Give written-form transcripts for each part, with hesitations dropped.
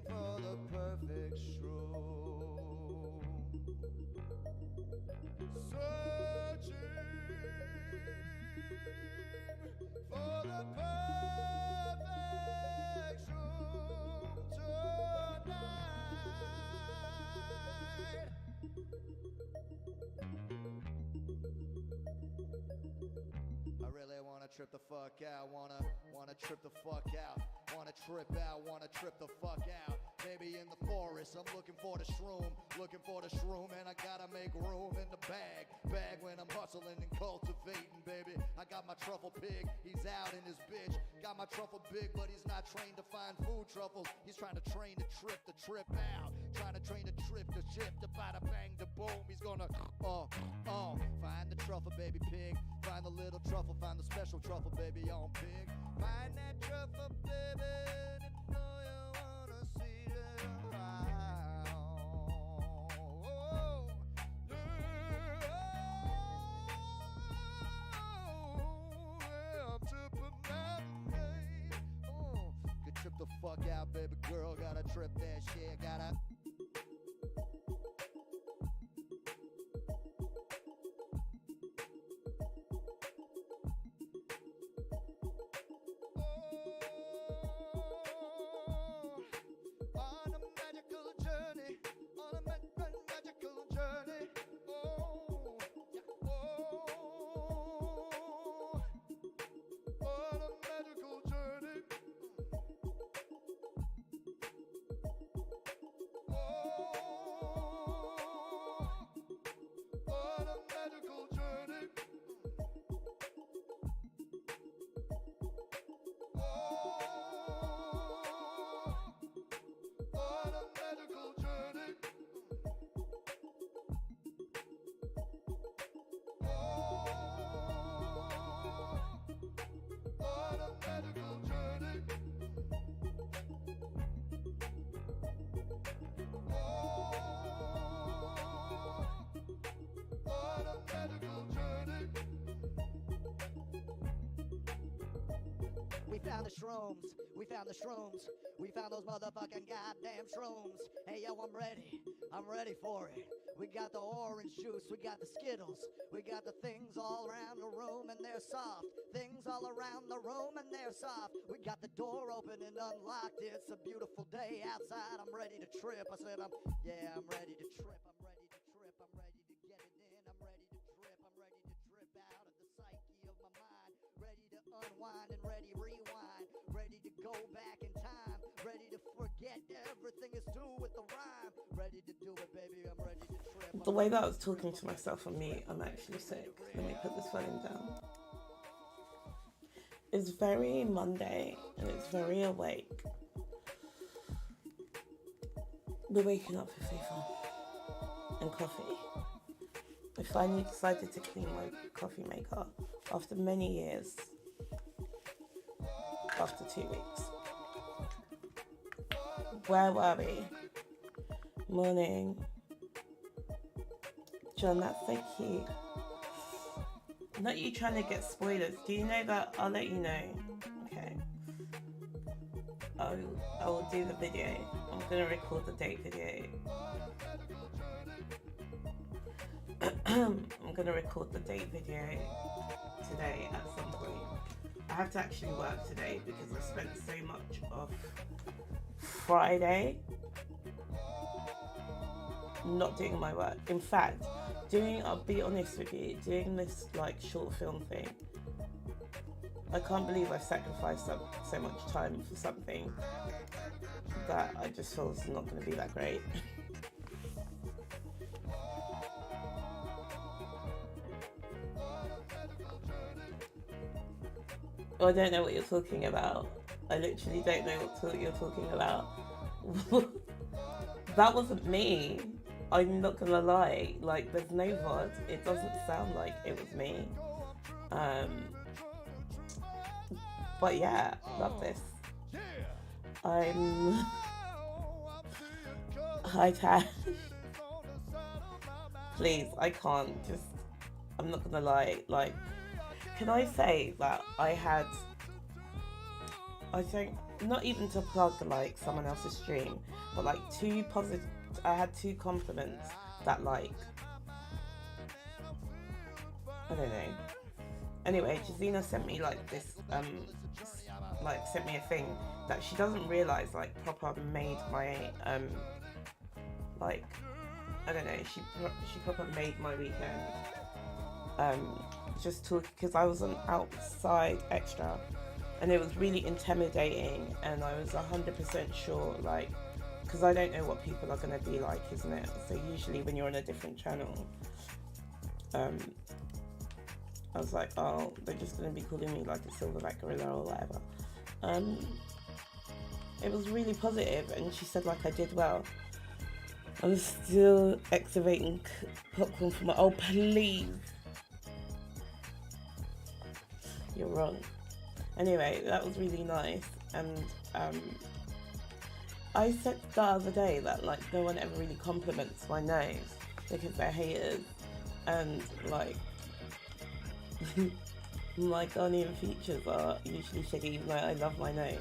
for the perfect shroom. Searching for the perfect shroom tonight. I really wanna trip the fuck out, wanna trip the fuck out, wanna trip out, wanna trip the fuck out. Maybe in the forest, I'm looking for the shroom, and I gotta make room in the bag when I'm hustling and cultivating, baby. I got my truffle pig, he's out in his bitch. Got my truffle big, but he's not trained to find food truffles. He's trying to train the trip out, trying to train the trip, the ship, to bada bang, the boom. He's gonna, find the truffle, baby pig. Find the little truffle, find the special truffle, baby, on pig. Find that truffle, baby, and you know you wanna see it around. Oh, yeah, I'm tripping out, babe. Oh, good trip the fuck out, baby girl, gotta trip that shit, gotta. We found the shrooms, we found the shrooms, we found those motherfucking goddamn shrooms. Hey yo, I'm ready for it. We got the orange juice, we got the Skittles, we got the things all around the room and they're soft. Things all around the room and they're soft. We got the door open and unlocked. It's a beautiful day outside. I'm ready to trip. I said I'm ready to trip. I'm ready to trip. I'm ready to get it in. I'm ready to drip. I'm ready to drip out of the psyche of my mind. Ready to unwind and ready rewind. Ready to go back in time. Ready to forget everything is due with the rhyme. Ready to do it, baby. I'm ready to trip. The way that I was talking to myself on mute, I'm actually sick. Let me put this volume down. It's very Monday and it's very awake. We're waking up for Fae Farm and coffee. I finally decided to clean my coffee maker after many years, after 2 weeks. Where were we? Morning. John, that's so cute. Not you trying to get spoilers. Do you know that? I'll let you know. Okay. I will do the video. I'm gonna record the date video. I'm gonna record the date video today at some point. I have to actually work today because I spent so much of Friday not doing my work. In fact, I'll be honest with you, doing this like short film thing, I can't believe I've sacrificed so much time for something that I just feel is not going to be that great. Oh, I don't know what you're talking about. I literally don't know what you're talking about. That wasn't me. I'm not gonna lie, like there's no VOD, it doesn't sound like it was me. But yeah, love this. Hi Tash. Please, I can't I'm not gonna lie, like, can I say that I had I think not even to plug like someone else's stream, but like two positive. I had two compliments that like I don't know. Anyway, Jazina sent me like this like sent me a thing that she doesn't realize like proper made my like I don't know. She proper made my weekend. Just talking because I was on outside extra, and it was really intimidating, and I was 100% sure like because I don't know what people are gonna be like, isn't it? So usually when you're on a different channel, I was like, oh, they're just gonna be calling me like a silverback gorilla or whatever. It was really positive, and she said like I did well. I was still excavating popcorn for my. Oh please, you're wrong. Anyway, that was really nice, and I said the other day that like no one ever really compliments my nose because they're haters, and like my Ghanaian features are usually shaggy, even though I love my nose.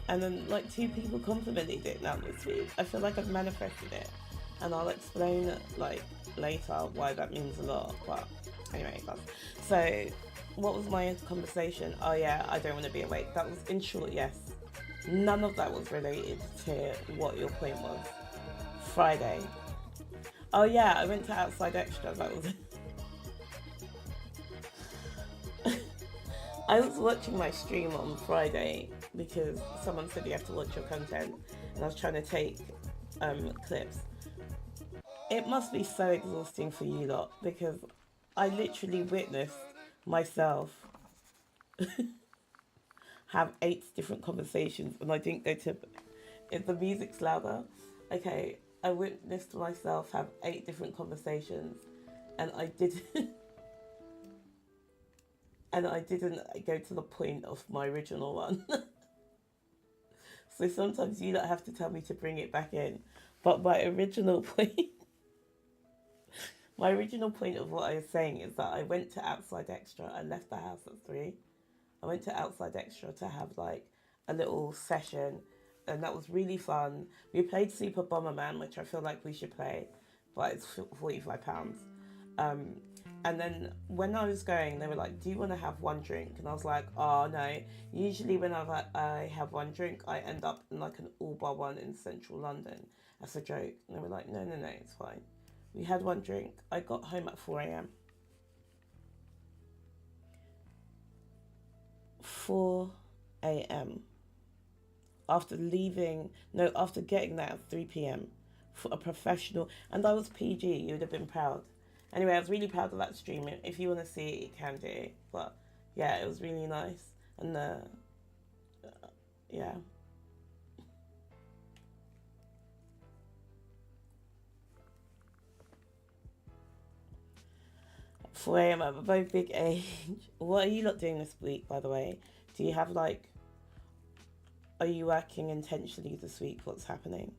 And then like two people complimented it now this week. I feel like I've manifested it, and I'll explain like later why that means a lot. But anyway, so what was my conversation? Oh yeah, I don't want to be awake. That was in short, yes. None of that was related to what your point was. Friday. Oh yeah, I went to Outside Extra. That was. I was watching my stream on Friday because someone said you have to watch your content, and I was trying to take clips. It must be so exhausting for you lot because I literally witnessed myself have 8 different conversations, and I didn't go to. If the music's louder, okay. I witnessed myself have 8 different conversations, and I did. And I didn't go to the point of my original one. So sometimes you don't have to tell me to bring it back in. But my original point, my original point of what I was saying is that I went to Outside Extra. I left the house at 3. I went to Outside Extra to have like a little session, and that was really fun. We played Super Bomberman, which I feel like we should play, but it's £45. And then when I was going, they were like, do you want to have one drink? And I was like, oh no. Usually when I have one drink, I end up in like an all-bar one in central London. That's a joke. And they were like, no, it's fine. We had one drink. I got home at 4 a.m. 4 a.m. After getting there at 3 p.m. for a professional. And I was PG. You would have been proud. Anyway, I was really proud of that stream. If you want to see it, you can do it. But yeah, it was really nice. And yeah. 4 a.m. at a very big age. What are you lot doing this week, by the way? Do you have like, are you working intentionally this week? What's happening?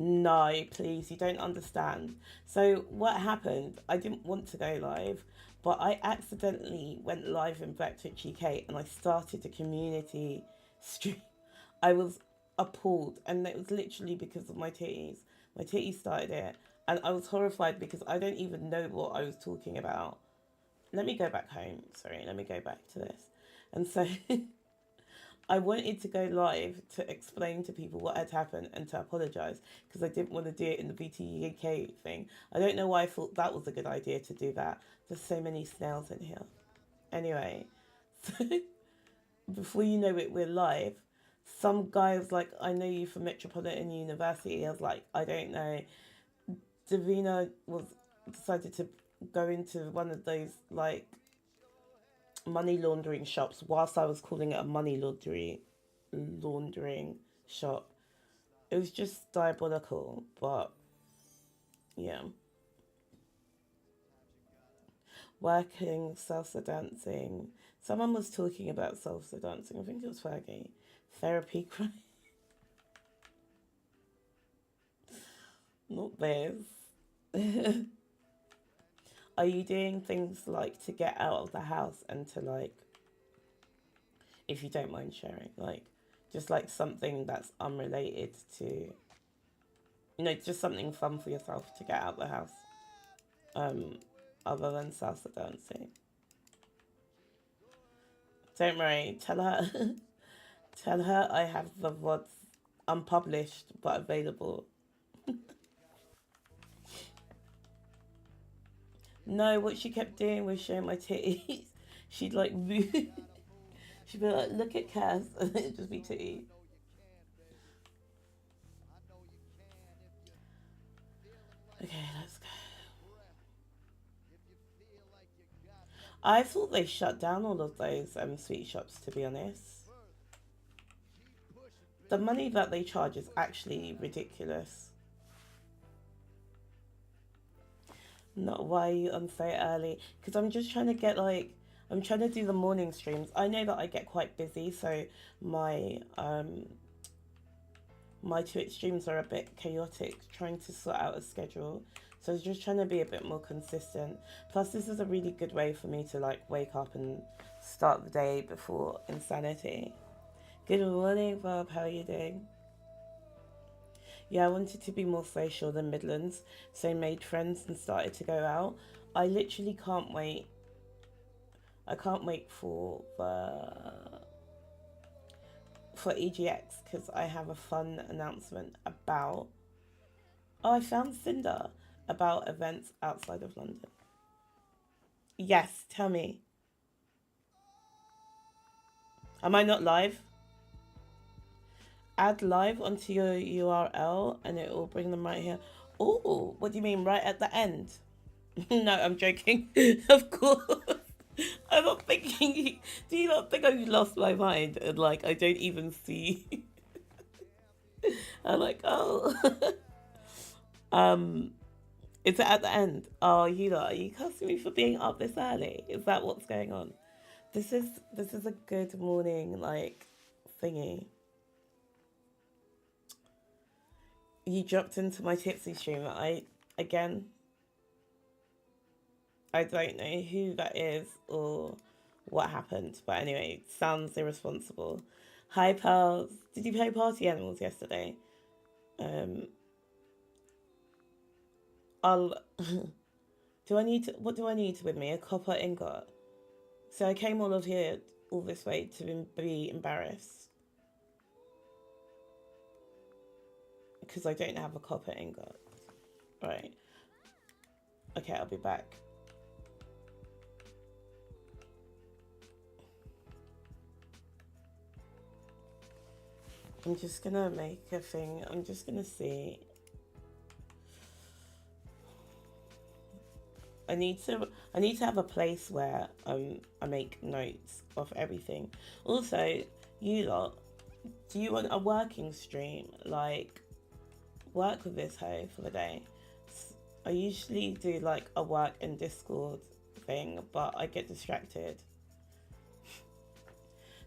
No, please, you don't understand. So what happened, I didn't want to go live, but I accidentally went live in Black Twitchy Kate, and I started a community stream. I was appalled, and it was literally because of my titties. My titties started it, and I was horrified because I don't even know what I was talking about. Let me go back home. Sorry, let me go back to this. And so I wanted to go live to explain to people what had happened and to apologise because I didn't want to do it in the BTUK thing. I don't know why I thought that was a good idea to do that. There's so many snails in here. Anyway, so before you know it, we're live. Some guy was like, I know you from Metropolitan University. I was like, I don't know. Davina decided to go into one of those like money laundering shops whilst I was calling it a money laundering shop. It was just diabolical, but yeah. Working, salsa dancing. Someone was talking about salsa dancing. I think it was Fergie. Therapy cry. Not this. Are you doing things like to get out of the house and to like if you don't mind sharing, like just like something that's unrelated to, just something fun for yourself to get out of the house, um, other than salsa dancing. Don't worry, tell her, tell her I have the VODs unpublished but available. No, what she kept doing was showing my titties. She'd like move. She'd be like, "Look at Cass," and it'd just be titties. Okay, let's go. I thought they shut down all of those sweet shops, to be honest. The money that they charge is actually ridiculous. Not why are you on so early? Because I'm just trying to get like, I'm trying to do the morning streams. I know that I get quite busy, so my my Twitch streams are a bit chaotic, trying to sort out a schedule. So I was just trying to be a bit more consistent. Plus, this is a really good way for me to like wake up and start the day before insanity. Good morning, Bob. How are you doing? Yeah, I wanted to be more social than Midlands, so made friends and started to go out. I literally can't wait. I can't wait for EGX because I have a fun announcement about. Oh, I found Cinder about events outside of London. Yes, tell me. Am I not live? Add live onto your URL and it will bring them right here. Oh, what do you mean, right at the end? No, I'm joking. Of course. I'm not thinking. Do you not think I've lost my mind? And like, I don't even see. I'm like, oh. Is it at the end? Oh, you lot, are you cussing me for being up this early? Is that what's going on? This is a good morning like thingy. You dropped into my tipsy stream. I don't know who that is or what happened, but anyway, sounds irresponsible. Hi, pals. Did you play Party Animals yesterday? I'll. What do I need with me? A copper ingot. So I came all this way to be embarrassed because I don't have a copper ingot. Right. Okay, I'll be back. I'm just gonna make a thing. I'm just gonna see. I need to have a place where I make notes of everything. Also, you lot, do you want a working stream? Like, work with this hoe for the day. I usually do like a work and Discord thing, but I get distracted.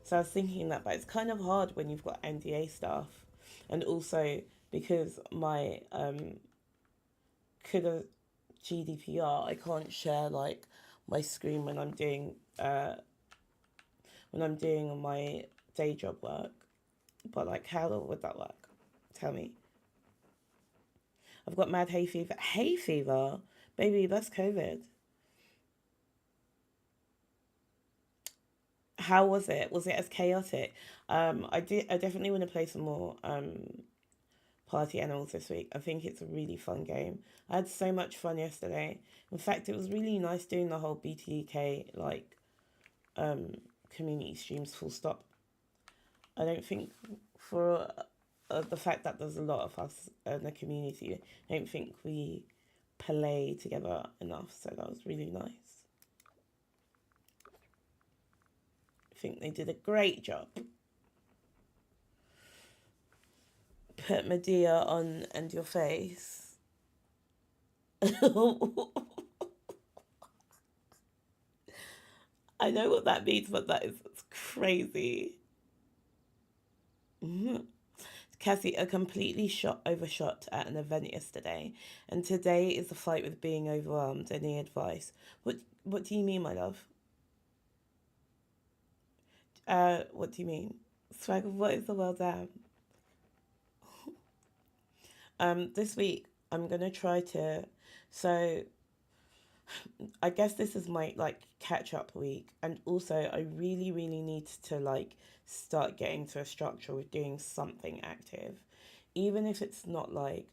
So I was thinking that, but it's kind of hard when you've got NDA stuff, and also because my GDPR, I can't share like my screen when I'm doing my day job work. But like, how would that work? Tell me. I've got mad hay fever. Hay fever, baby, that's COVID. How was it? Was it as chaotic? I definitely want to play some more Party Animals this week. I think it's a really fun game. I had so much fun yesterday. In fact, it was really nice doing the whole BTK like community streams full stop. I don't think for the fact that there's a lot of us in the community, I don't think we play together enough. So that was really nice. I think they did a great job. Put Medea on and your face. I know what that means, but it's crazy. Cassie, I completely overshot at an event yesterday, and today is the fight with being overwhelmed. Any advice? What do you mean, my love? What do you mean? Swag of what is the well damn? This week I'm gonna try to. So I guess this is my like catch up week, and also I really really need to like start getting to a structure with doing something active, even if it's not like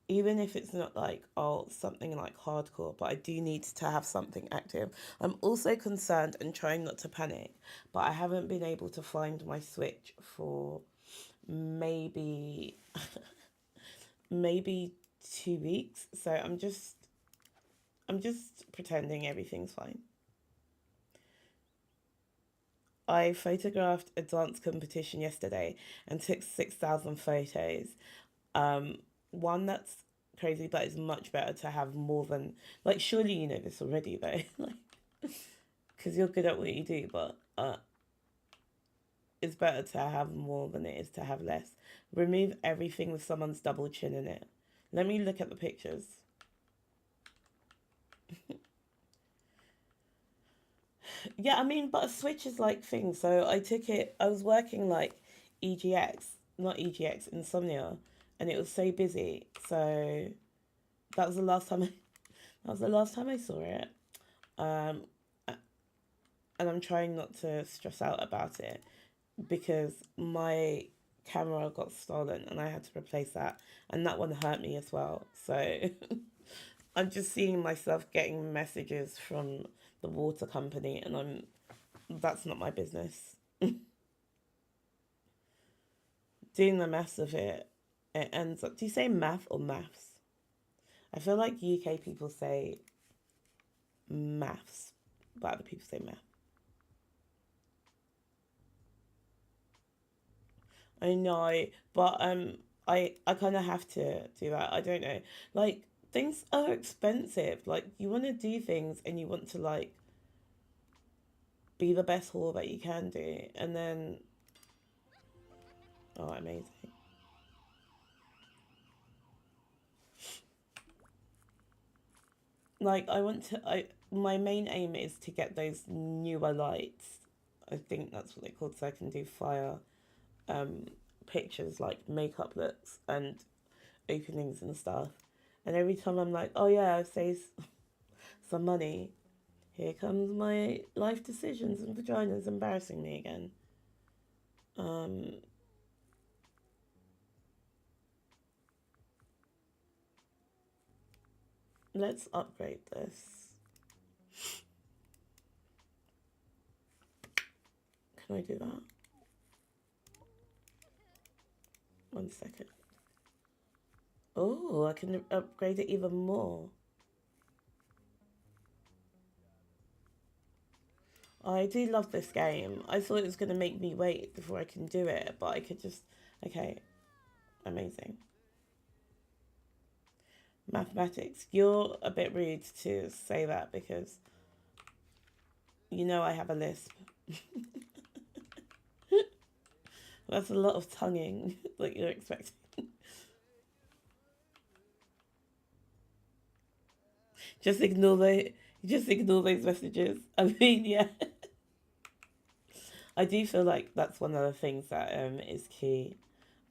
even if it's not like oh something like hardcore, but I do need to have something active. I'm also concerned and trying not to panic, but I haven't been able to find my switch for maybe maybe 2 weeks. So I'm just pretending everything's fine. I photographed a dance competition yesterday and took 6,000 photos. Um, One that's crazy, but it's much better to have more than like. Surely you know this already, though, like because you're good at what you do. But it's better to have more than it is to have less. Remove everything with someone's double chin in it. Let me look at the pictures. Yeah, I mean, but a switch is like thing. So I took it. I was working like EGX, not EGX, Insomnia, and it was so busy. So that was the last time. That was the last time I saw it. Um, and I'm trying not to stress out about it because my camera got stolen and I had to replace that, and that one hurt me as well. So I'm just seeing myself getting messages from the water company, and that's not my business. Doing the maths of it, it ends up. Do you say math or maths? I feel like UK people say maths, but other people say math. I know, but I kind of have to do that. I don't know. Like things are expensive. Like you want to do things and you want to like be the best whore that you can do, and then oh, amazing. Like I want to. I My main aim is to get those newer lights. I think that's what they're called, so I can do fire um pictures like makeup looks and openings and stuff. And every time I'm like, oh yeah, I've saved some money. Here comes my life decisions and vaginas embarrassing me again. Um, let's upgrade this. Can I do that? 1 second. Oh, I can upgrade it even more. I do love this game. I thought it was going to make me wait before I can do it, but I could just. Okay, amazing. Mathematics. You're a bit rude to say that because you know I have a lisp. That's a lot of tonguing that you're expecting. Just ignore the just ignore those messages. I mean, yeah. I do feel like that's one of the things that is key.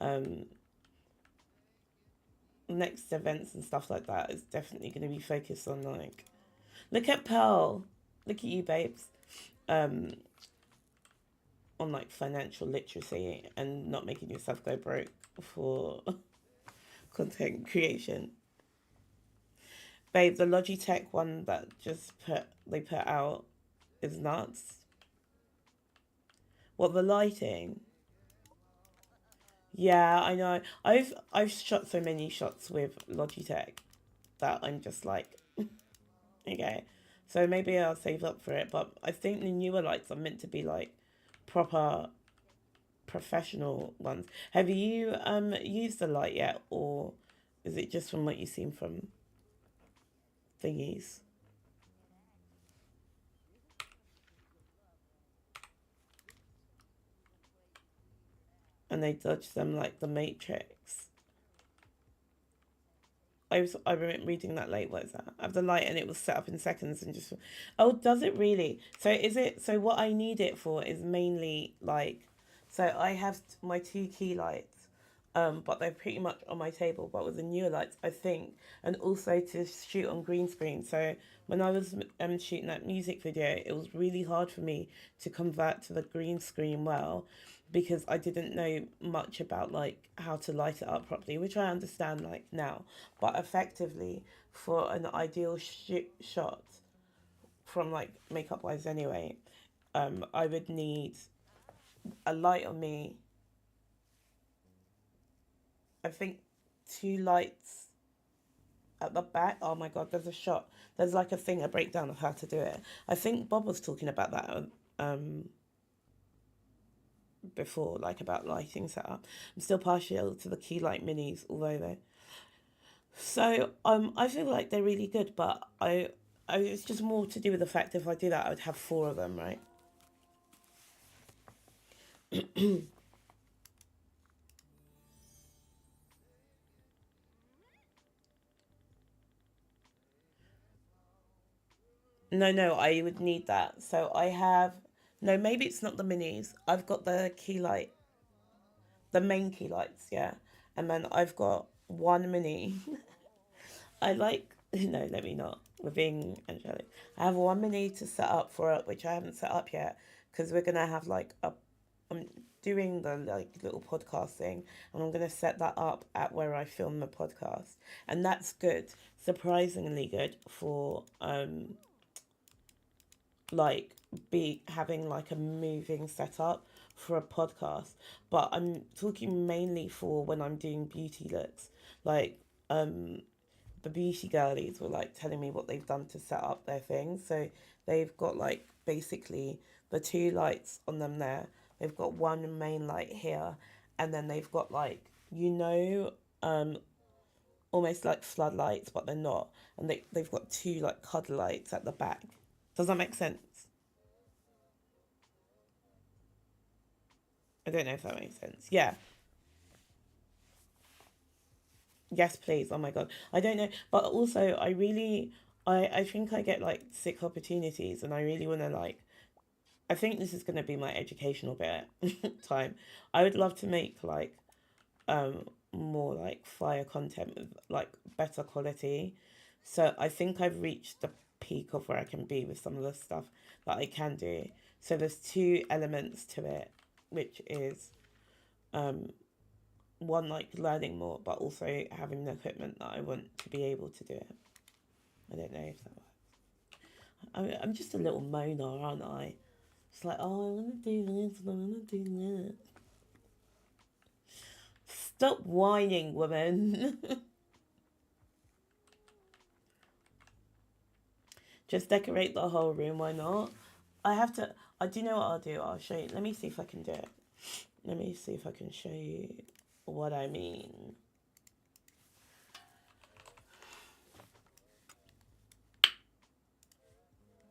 Um Next events and stuff like that is definitely gonna be focused on like look at Pearl. Look at you babes. Um on like financial literacy and not making yourself go broke for content creation. Babe, the Logitech one that they put out is nuts. What the lighting? Yeah, I know. I've shot so many shots with Logitech that I'm just like, okay. So maybe I'll save up for it. But I think the newer lights are meant to be like proper professional ones. Have you used the light yet, or is it just from what you've seen from thingies? And they dodge them like the Matrix. I remember reading that late. What is that? I have the light and it was set up in seconds and just. Oh, does it really? So is it? So what I need it for is mainly like, so I have my two key lights, but they're pretty much on my table. But with the newer lights, I think, and also to shoot on green screen. So when I was shooting that music video, it was really hard for me to convert to the green screen well because I didn't know much about like how to light it up properly, which I understand like now. But effectively, for an ideal shot from like makeup wise anyway, I would need a light on me. I think two lights at the back. Oh my god, there's a shot. There's like a thing, a breakdown of how to do it. I think Bob was talking about that before, like about lighting setup. I'm still partial to the key light minis, although they. So I feel like they're really good, but I it's just more to do with the fact if I do that, I would have four of them, right? No, I would need that. So I have no, maybe it's not the minis. I've got the key light, the main key lights, yeah, and then I've got one mini. I like no, let me not. We're being angelic. I have one mini to set up for it, which I haven't set up yet because we're gonna have like a. I'm doing the like little podcast thing, and I'm gonna set that up at where I film the podcast, and that's good, surprisingly good for like be having like a moving setup for a podcast. But I'm talking mainly for when I'm doing beauty looks, like the beauty girlies were like telling me what they've done to set up their things. So they've got like basically the two lights on them there. They've got one main light here, and then they've got like almost like floodlights, but they're not. And they've got two like cud lights at the back. Does that make sense? I don't know if that makes sense. Yeah. Yes, please. Oh my god. I don't know, but also I think I get like sick opportunities, and I really want to like. I think this is going to be my educational bit time. I would love to make like more like fire content with like better quality. So I think I've reached the peak of where I can be with some of the stuff that I can do. So there's two elements to it, which is um one like learning more, but also having the equipment that I want to be able to do it. I don't know if that works. I'm just a little moaner, aren't I? It's like, oh, I want to do this, and I want to do that. Stop whining, woman. Just decorate the whole room, why not? I have to. I do know what I'll do. I'll show you. Let me see if I can do it. Let me see if I can show you what I mean.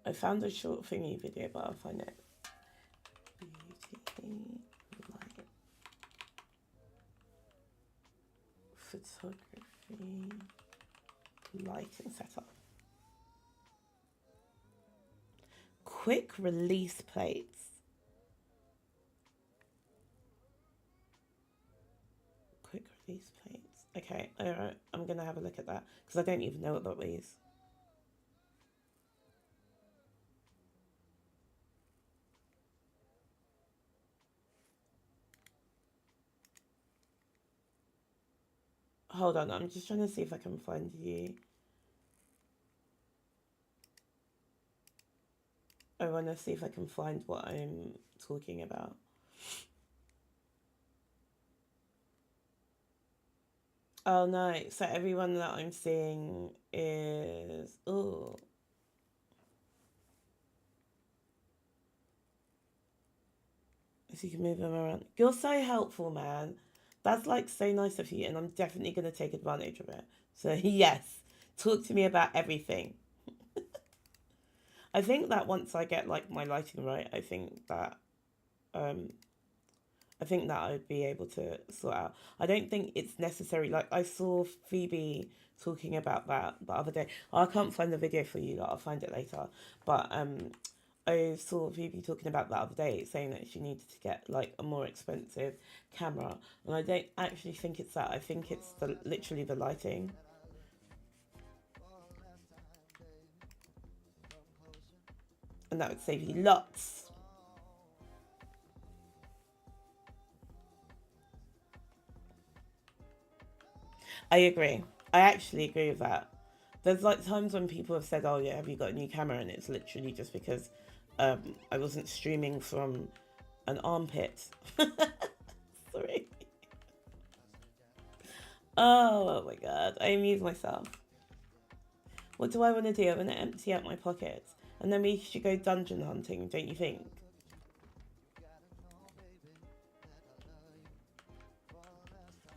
I found a short thingy video, but I'll find it. Beauty, light, photography, lighting setup. Quick release plates. Quick release plates. Okay, alright, I'm gonna have a look at that because I don't even know what that is. Hold on, I'm just trying to see if I can find you. I want to see if I can find what I'm talking about. Oh no, so everyone that I'm seeing is. Oh. So you can move them around. You're so helpful, man. That's like so nice of you, and I'm definitely going to take advantage of it. So, yes, talk to me about everything. I think that once I get like my lighting right, I think that I think that I'd be able to sort out. I don't think it's necessary. Like, I saw Phoebe talking about that the other day. I can't find the video for you, like, I'll find it later. But I saw Phoebe talking about that other day, saying that she needed to get like a more expensive camera, and I don't actually think it's that. I think it's literally the lighting, and that would save you lots. I agree. I actually agree with that. There's like times when people have said, "Oh yeah, have you got a new camera?" and it's literally just because I wasn't streaming from an armpit. Sorry. Oh my god, I amuse myself. What do I want to do? I'm going to empty out my pockets. And then we should go dungeon hunting, don't you think?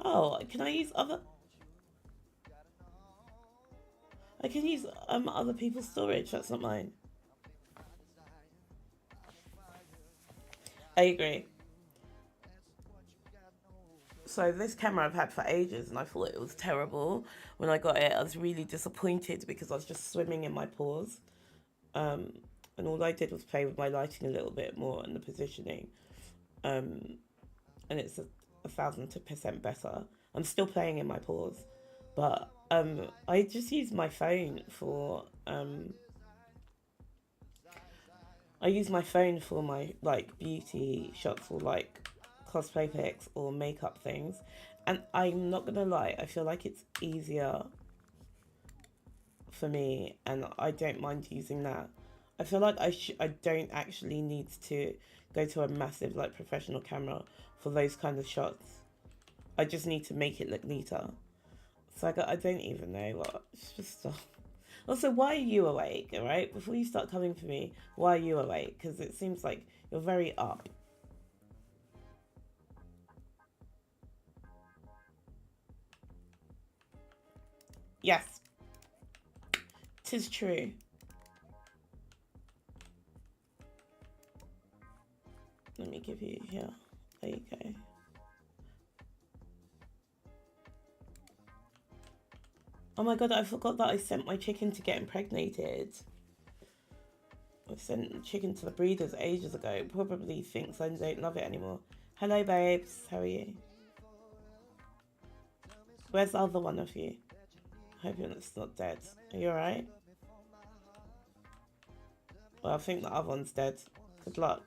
Oh, can I use other... I can use other people's storage, that's not mine. I agree. So this camera I've had for ages and I thought it was terrible. When I got it, I was really disappointed because I was just swimming in my pores. And all I did was play with my lighting a little bit more and the positioning. And it's 1,000% better. I'm still playing in my pores. But I just use my phone for... I use my phone for my like beauty shots or like cosplay pics or makeup things, and I'm not gonna lie, I feel like it's easier for me, and I don't mind using that. I feel like I don't actually need to go to a massive like professional camera for those kind of shots. I just need to make it look neater. So I don't even know what. It's just also, why are you awake? All right, before you start coming for me, why are you awake? Because it seems like you're very up. Yes, 'tis true. Let me give you here. There you go. Oh my god, I forgot that I sent my chicken to get impregnated. I sent the chicken to the breeders ages ago. Probably thinks I don't love it anymore. Hello babes, how are you? Where's the other one of you? I hope it's not dead. Are you alright? Well, I think the other one's dead. Good luck.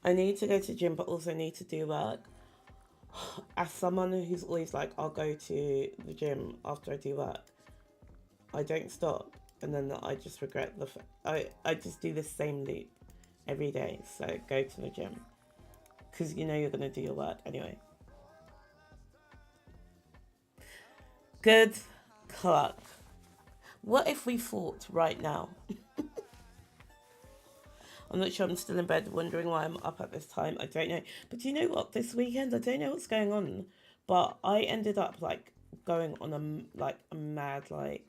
I need to go to the gym, but also need to do work. As someone who's always like, I'll go to the gym after I do work, I don't stop, and then I just regret I just do the same loop every day. So go to the gym, because you know you're going to do your work anyway. Good luck. What if we fought right now? I'm not sure, I'm still in bed wondering why I'm up at this time. I don't know. But do you know what? This weekend, I don't know what's going on. But I ended up like going on a mad like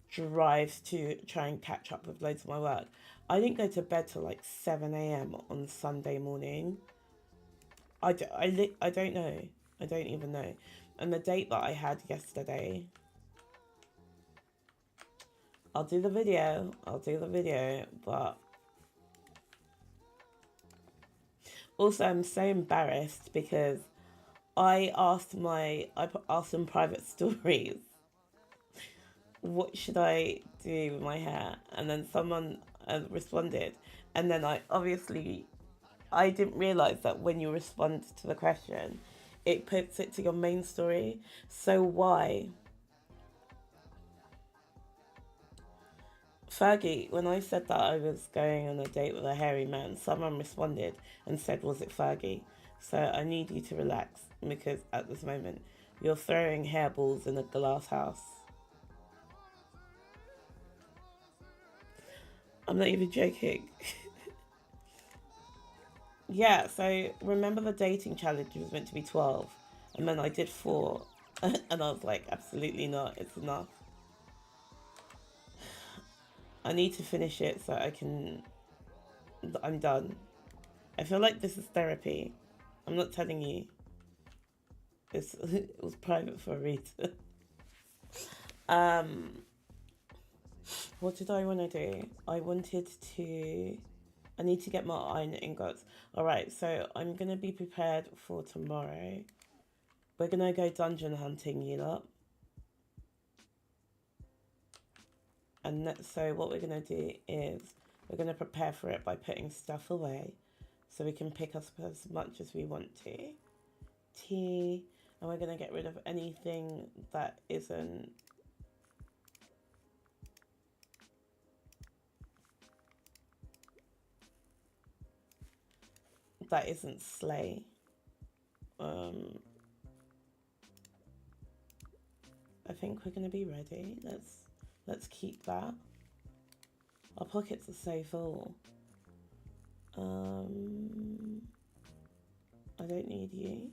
drive to try and catch up with loads of my work. I didn't go to bed till like 7 a.m. on Sunday morning. I don't know. I don't even know. And the date that I had yesterday, I'll do the video, but also I'm so embarrassed because I asked them private stories, what should I do with my hair? And then someone responded, and then I didn't realise that when you respond to the question, it puts it to your main story. So why? Fergie, when I said that I was going on a date with a hairy man, someone responded and said, was it Fergie? So I need you to relax, because at this moment, you're throwing hairballs in a glass house. I'm not even joking. Yeah, so remember the dating challenge was meant to be 12, and then I did 4, and I was like, absolutely not, it's enough. I need to finish it so I'm done. I feel like this is therapy. I'm not telling you. It was private for a reason. What did I want to do? I need to get my iron ingots. Alright, so I'm going to be prepared for tomorrow. We're going to go dungeon hunting, you lot. And so what we're going to do is we're going to prepare for it by putting stuff away so we can pick up as much as we want to. Tea. And we're going to get rid of anything that isn't slay. I think we're going to be ready. Let's keep that. Our pockets are so full. I don't need you.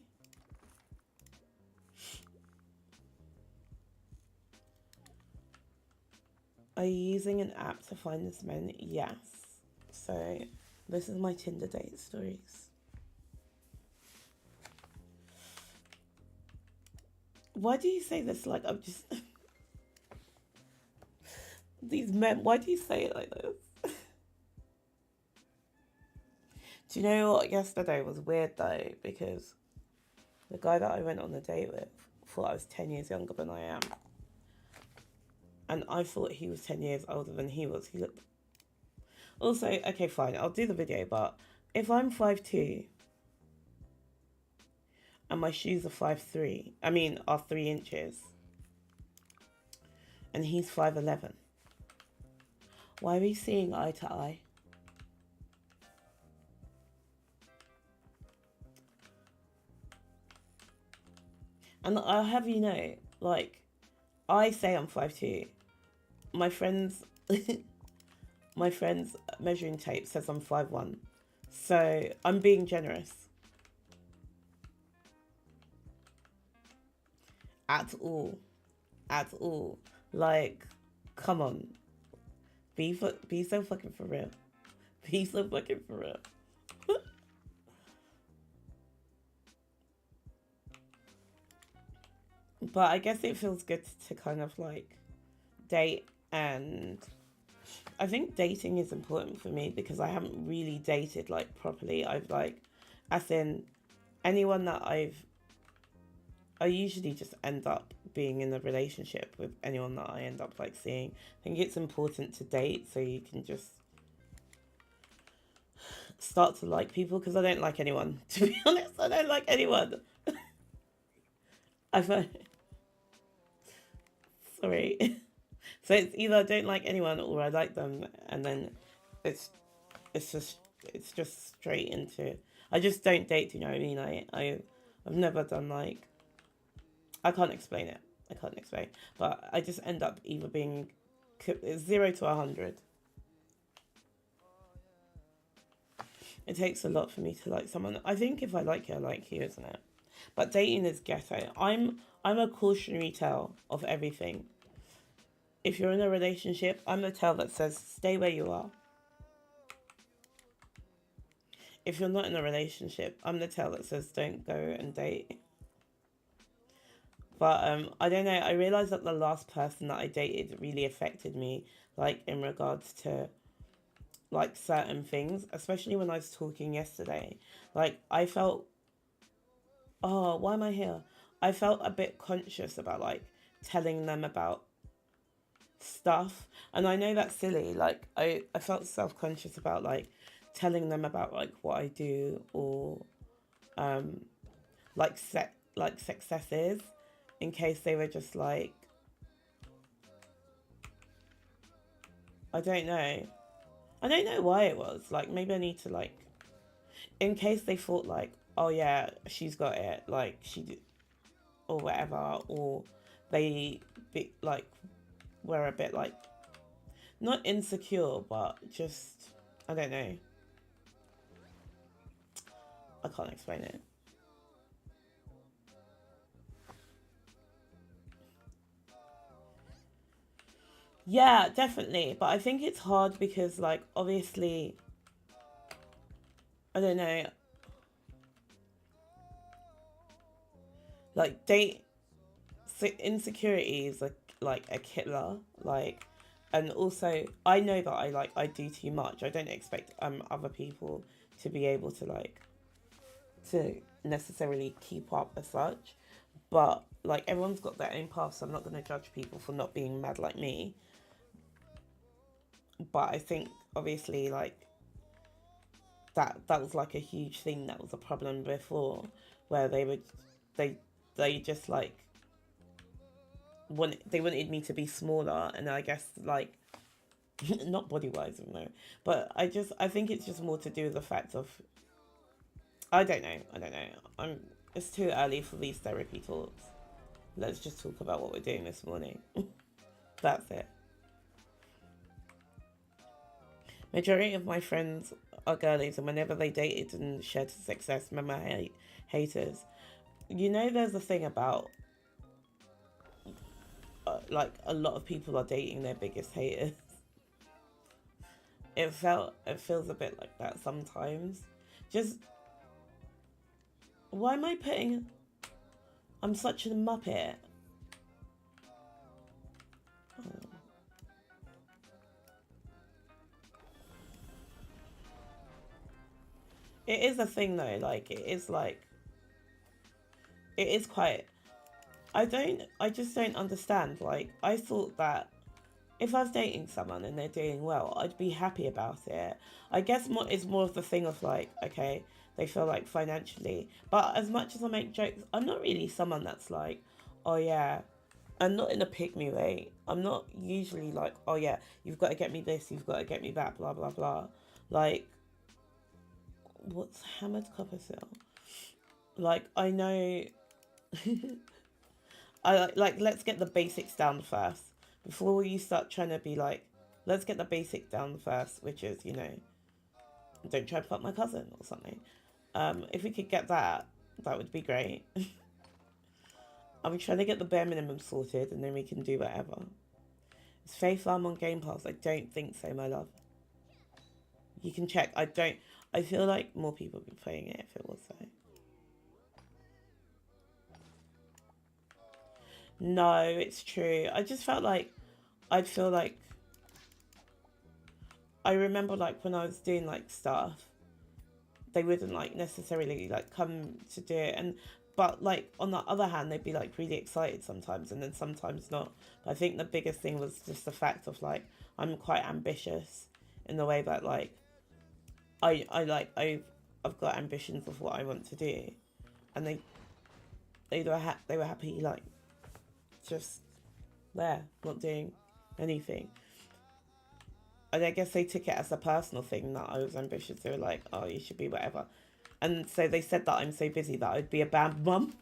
Are you using an app to find this men? Yes. So this is my Tinder date stories. Why do you say this like I'm just... These men, why do you say it like this? Do you know what? Yesterday was weird though, because the guy that I went on the date with thought I was 10 years younger than I am. And I thought he was 10 years older than he was. He looked... Also, okay, fine, I'll do the video, but if I'm 5'2", and my shoes are 5'3", are 3 inches, and he's 5'11", why are we seeing eye to eye? And I'll have you know, like, I say I'm 5'2". My friend's measuring tape says I'm 5'1". So I'm being generous. At all. Like, come on. Be so fucking for real. Be so fucking for real. But I guess it feels good to kind of like date, and I think dating is important for me because I haven't really dated like properly. I've like, as in anyone that I usually just end up being in a relationship with anyone that I end up like seeing. I think it's important to date so you can just start to like people, because I don't like anyone. To be honest, I don't like anyone. Sorry. So it's either I don't like anyone or I like them, and then it's just straight into... I just don't date, you know what I mean? I've never done like... I can't explain it. But I just end up either being 0 to 100. It takes a lot for me to like someone. I think if I like you, I like you, isn't it? But dating is ghetto. I'm a cautionary tale of everything. If you're in a relationship, I'm the tale that says stay where you are. If you're not in a relationship, I'm the tale that says don't go and date. But I don't know, I realised that the last person that I dated really affected me, like in regards to like certain things, especially when I was talking yesterday. Like I felt, oh, why am I here? I felt a bit conscious about like telling them about stuff, and I know that's silly. Like I felt self-conscious about like telling them about like what I do, or like successes, in case they were just like, I don't know why it was like, maybe I need to like, in case they thought like, oh yeah, she's got it, like she did, or whatever, or they be like were a bit like not insecure, but just, I don't know, I can't explain it. Yeah, definitely. But I think it's hard because, like, obviously, I don't know, like, insecurity is like a killer. Like, and also, I know that I do too much. I don't expect other people to be able to to necessarily keep up as such. But like everyone's got their own path, so I'm not going to judge people for not being mad like me. But I think obviously like that was like a huge thing that was a problem before, where they they just like they wanted me to be smaller, and I guess like not body wise, no, but I think it's just more to do with the fact of I don't know. It's too early for these therapy talks. Let's just talk about what we're doing this morning. That's it. Majority of my friends are girlies, and whenever they dated and shared success, remember haters. You know, there's a thing about like a lot of people are dating their biggest haters. It feels a bit like that sometimes. Just why am I putting? I'm such a muppet. Oh. It is a thing though. Like it is quite. I just don't understand. Like I thought that if I was dating someone and they're doing well, I'd be happy about it. I guess it's more of the thing of like, okay, they feel like financially. But as much as I make jokes, I'm not really someone that's like, oh yeah, I'm not in a pick me way. I'm not usually like, oh yeah, you've got to get me this, you've got to get me that, blah blah blah. Like, what's hammered copper cell? Like I know, let's get the basics down first before you start trying to be like, let's get the basic down first, which is, you know, don't try to fuck my cousin or something. If we could get that, that would be great. I'm trying to get the bare minimum sorted, and then we can do whatever. Is Fae Farm on Game Pass? I don't think so, my love. You can check. I feel like more people would be playing it if it was so. No, it's true. I just felt like I'd feel like I remember like when I was doing like stuff, they wouldn't like necessarily like come to do it, and but like on the other hand they'd be like really excited sometimes and then sometimes not. But I think the biggest thing was just the fact of like I'm quite ambitious in the way that like I've got ambitions of what I want to do, and they were happy like just there not doing anything. And I guess they took it as a personal thing that I was ambitious. They were like, oh, you should be whatever. And so they said that I'm so busy that I'd be a bad mum.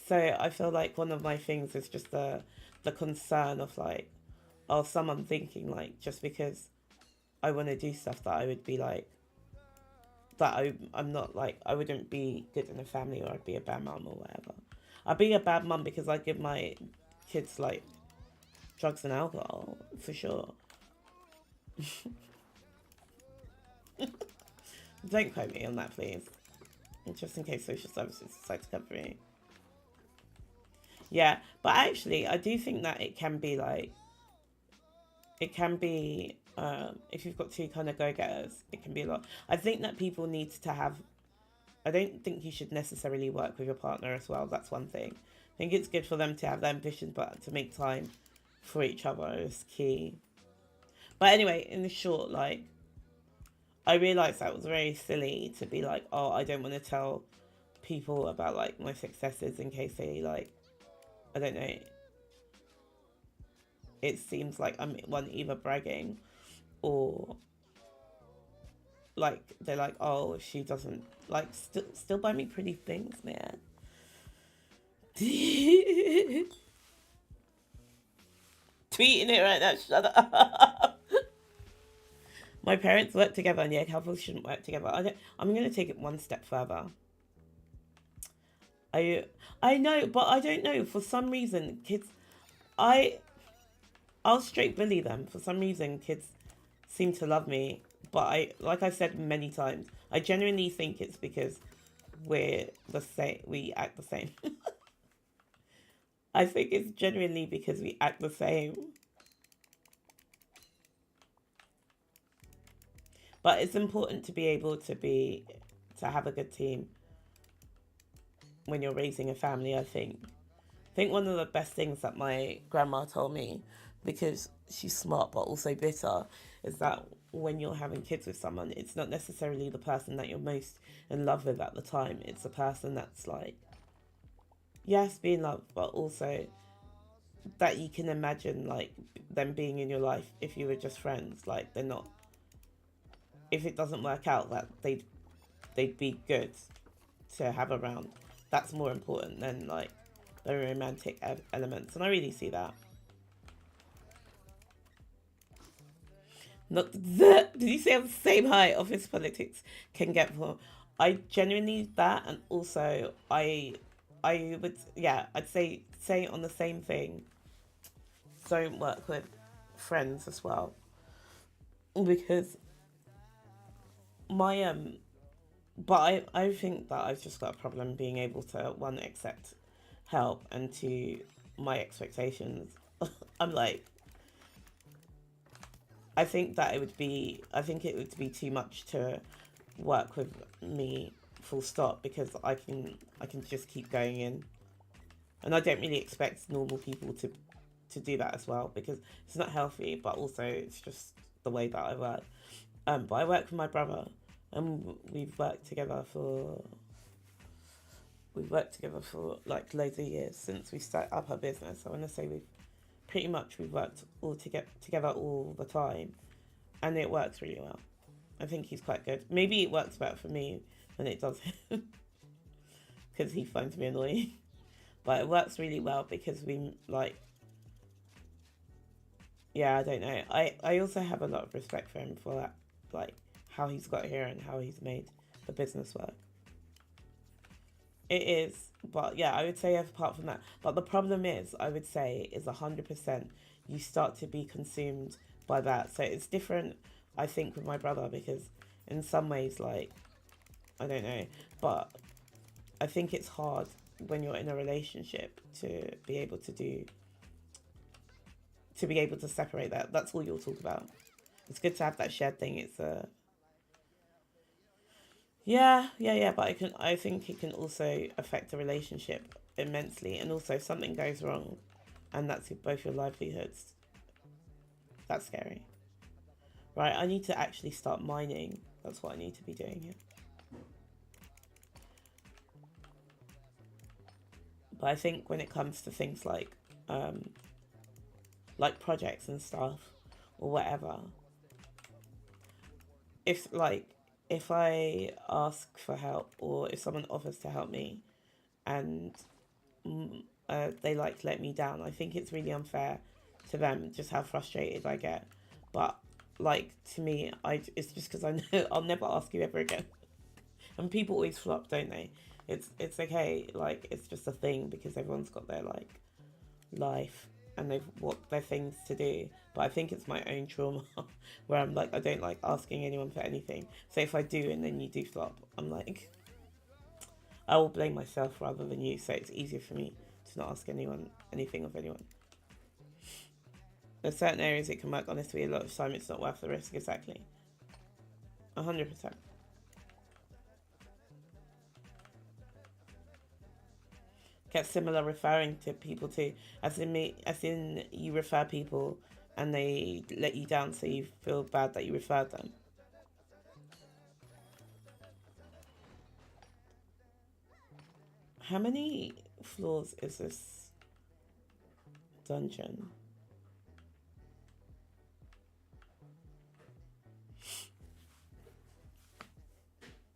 So I feel like one of my things is just the concern of like, oh, someone thinking like just because I want to do stuff that I would be like, that I'm not like, I wouldn't be good in a family, or I'd be a bad mum or whatever. I'd be a bad mum because I give my kids like drugs and alcohol, for sure. Don't quote me on that, please. Just in case social services decide to cover me. Yeah, but actually, I do think that it can be like, it can be, if you've got two kind of go-getters, it can be a lot. I think that people need to have, I don't think you should necessarily work with your partner as well. That's one thing. I think it's good for them to have their ambitions, but to make time for each other is key. But anyway, in the short, like, I realised that was very silly to be like, oh, I don't want to tell people about like my successes in case they like, I don't know. It seems like I'm either bragging or like they're like, oh, she doesn't like still buy me pretty things, man. Tweeting it right now. Shut up. My parents work together, and yeah, couples shouldn't work together. I'm gonna take it one step further. I know, but I don't know. For some reason, kids. I'll straight bully them. For some reason, kids seem to love me. But like I said many times, I genuinely think it's because we're the same. We act the same. I think it's genuinely because we act the same. But it's important to be able to have a good team when you're raising a family, I think. I think one of the best things that my grandma told me, because she's smart but also bitter, is that when you're having kids with someone, it's not necessarily the person that you're most in love with at the time. It's the person that's like, yes, being loved, but also that you can imagine like them being in your life if you were just friends. Like they're not. If it doesn't work out, that they'd be good to have around. That's more important than like the romantic elements, and I really see that. Not the. Did you say on the same height? Office politics can get for. I genuinely that, and also I would I'd say on the same thing. Don't work with friends as well, because my but I think that I've just got a problem being able to one accept help and two my expectations. I'm like I think it would be too much to work with me full stop, because I can just keep going in, and I don't really expect normal people to do that as well, because it's not healthy, but also it's just the way that I work. But I work with my brother, and we've worked together for like loads of years since we started up our business. I want to say we've worked all together all the time, and it works really well. I think he's quite good. Maybe it works better for me than it does him, because he finds me annoying. But it works really well because we like. Yeah, I don't know. I also have a lot of respect for him for that, like how he's got here and how he's made the business work. It is, but yeah, I would say apart from that. But the problem is, I would say, is 100%. You start to be consumed by that. So it's different, I think, with my brother, because in some ways, like, I don't know, but I think it's hard when you're in a relationship to be able to separate that. That's all you'll talk about. It's good to have that shared thing. It's a yeah, but I think it can also affect a relationship immensely, and also if something goes wrong, and that's both your livelihoods. That's scary, right? I need to actually start mining. That's what I need to be doing here. But I think when it comes to things like projects and stuff or whatever, if like if I ask for help, or if someone offers to help me and they like let me down, I think it's really unfair to them just how frustrated I get. But like to me, it's just because I know I'll never ask you ever again. And people always flop, don't they? It's okay, like it's just a thing, because everyone's got their like life and they've what their things to do. But I think it's my own trauma where I'm like, I don't like asking anyone for anything. So if I do and then you do flop, I'm like, I will blame myself rather than you. So it's easier for me to not ask anyone anything of anyone. There's certain areas it can work, honestly, a lot of time it's not worth the risk. Exactly. 100%. Get similar referring to people too, as in you refer people and they let you down, so you feel bad that you referred them. How many floors is this dungeon?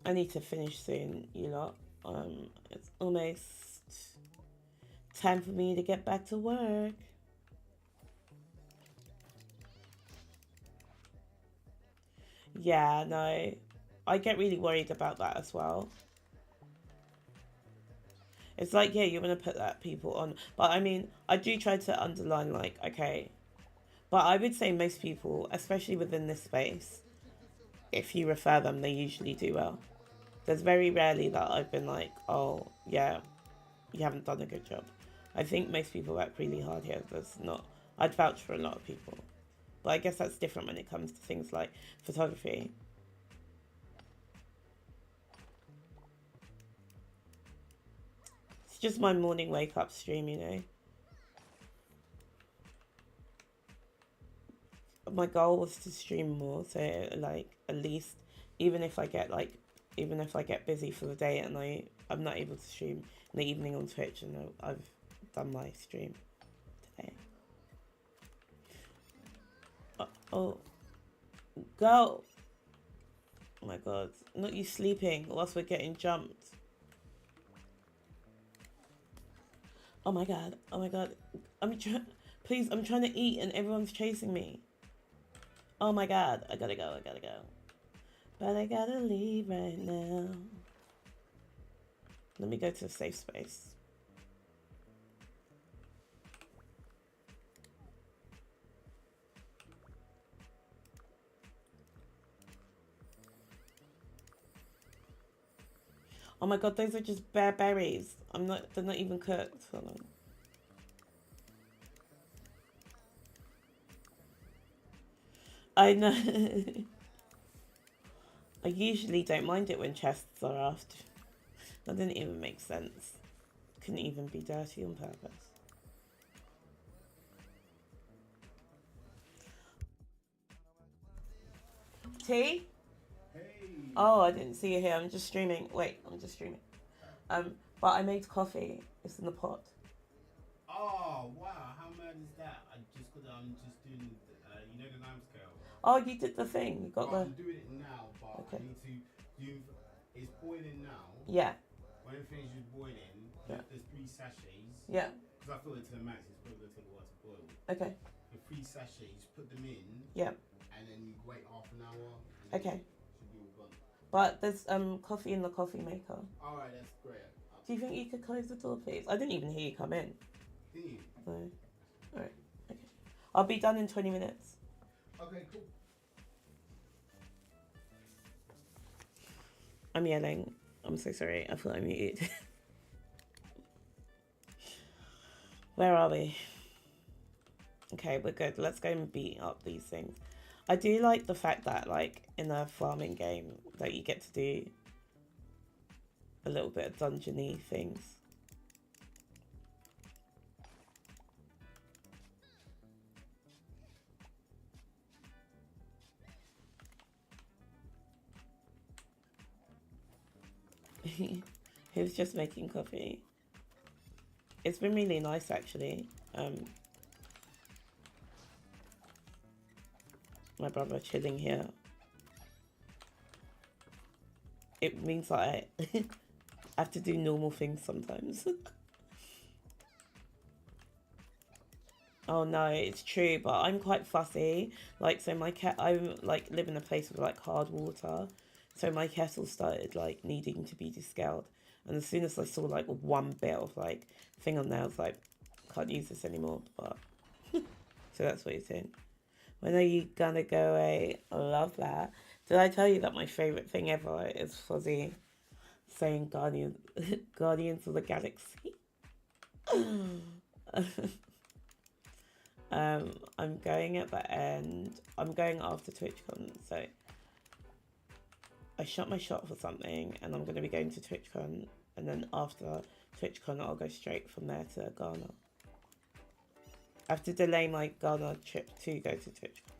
I need to finish soon, you lot. It's almost time for me to get back to work. Yeah, no, I get really worried about that as well. It's like, yeah, you're going to put that people on. But I mean, I do try to underline, like, okay. But I would say most people, especially within this space, if you refer them, they usually do well. There's very rarely that I've been like, oh, yeah, you haven't done a good job. I think most people work really hard here. There's not, I'd vouch for a lot of people. But I guess that's different when it comes to things like photography. It's just my morning wake up stream, you know. My goal was to stream more, so like at least even if I get busy for the day and I'm not able to stream in the evening on Twitch, and I've done my stream today. Oh, go! Oh my god, not you sleeping whilst we're getting jumped. Oh my god, please, I'm trying to eat and everyone's chasing me. Oh my god, I gotta go. But I gotta leave right now. Let me go to a safe space. Oh my god, those are just bare berries. They're not even cooked. Hold on. I know. I usually don't mind it when chests are after. That didn't even make sense. Couldn't even be dirty on purpose. Tea? Hey. Oh, I didn't see you here. I'm just streaming. Wait, I'm just streaming. But I made coffee. It's in the pot. Oh wow! How mad is that? I'm just doing the time scale. Oh, you did the thing. You got I'm doing it now, but Okay. I need to do. It's boiling now. Yeah. When it finishes boiling, Yeah. there's 3 sachets. Yeah. Because I filled it to the max. It's probably gonna take a while to boil. Okay. The 3 sachets, put them in. Yeah. And then you wait half an hour. Okay. Should be all gone. But there's coffee in the coffee maker. All right, that's great. Do you think you could close the door, please? I didn't even hear you come in. Did you? So, all right. Okay. I'll be done in 20 minutes. Okay, cool. I'm yelling. I'm so sorry. I thought I muted. Where are we? Okay, we're good. Let's go and beat up these things. I do like the fact that, like, in a farming game, that you get to do a little bit of dungeony things. He was just making coffee. It's been really nice, actually. My brother chilling here. It means that I have to do normal things sometimes. Oh no, it's true, but I'm quite fussy. Like, so my I like live in a place with like hard water, so my kettle started like needing to be descaled, and as soon as I saw like one bit of like thing on there, I was like, can't use this anymore. But so that's what he's saying. When are you gonna go away? I love that. Did I tell you that my favorite thing ever is Fuzzy saying Guardians of the Galaxy? I'm going at the end. I'm going after TwitchCon, so I shot my shot for something, and I'm going to be going to TwitchCon, and then after TwitchCon, I'll go straight from there to Ghana. I have to delay my Ghana trip to go to TwitchCon.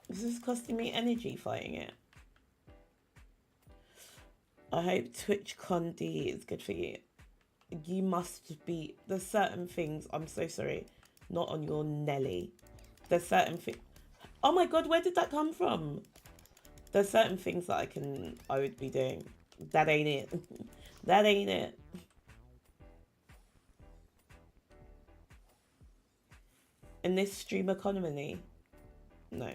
This is costing me energy fighting it. I hope TwitchCon D is good for you. You must be... There's certain things... I'm so sorry. Not on your Nelly. There's certain things... Oh my god, where did that come from? There's certain things that I would be doing. That ain't it. That ain't it. In this stream economy? No.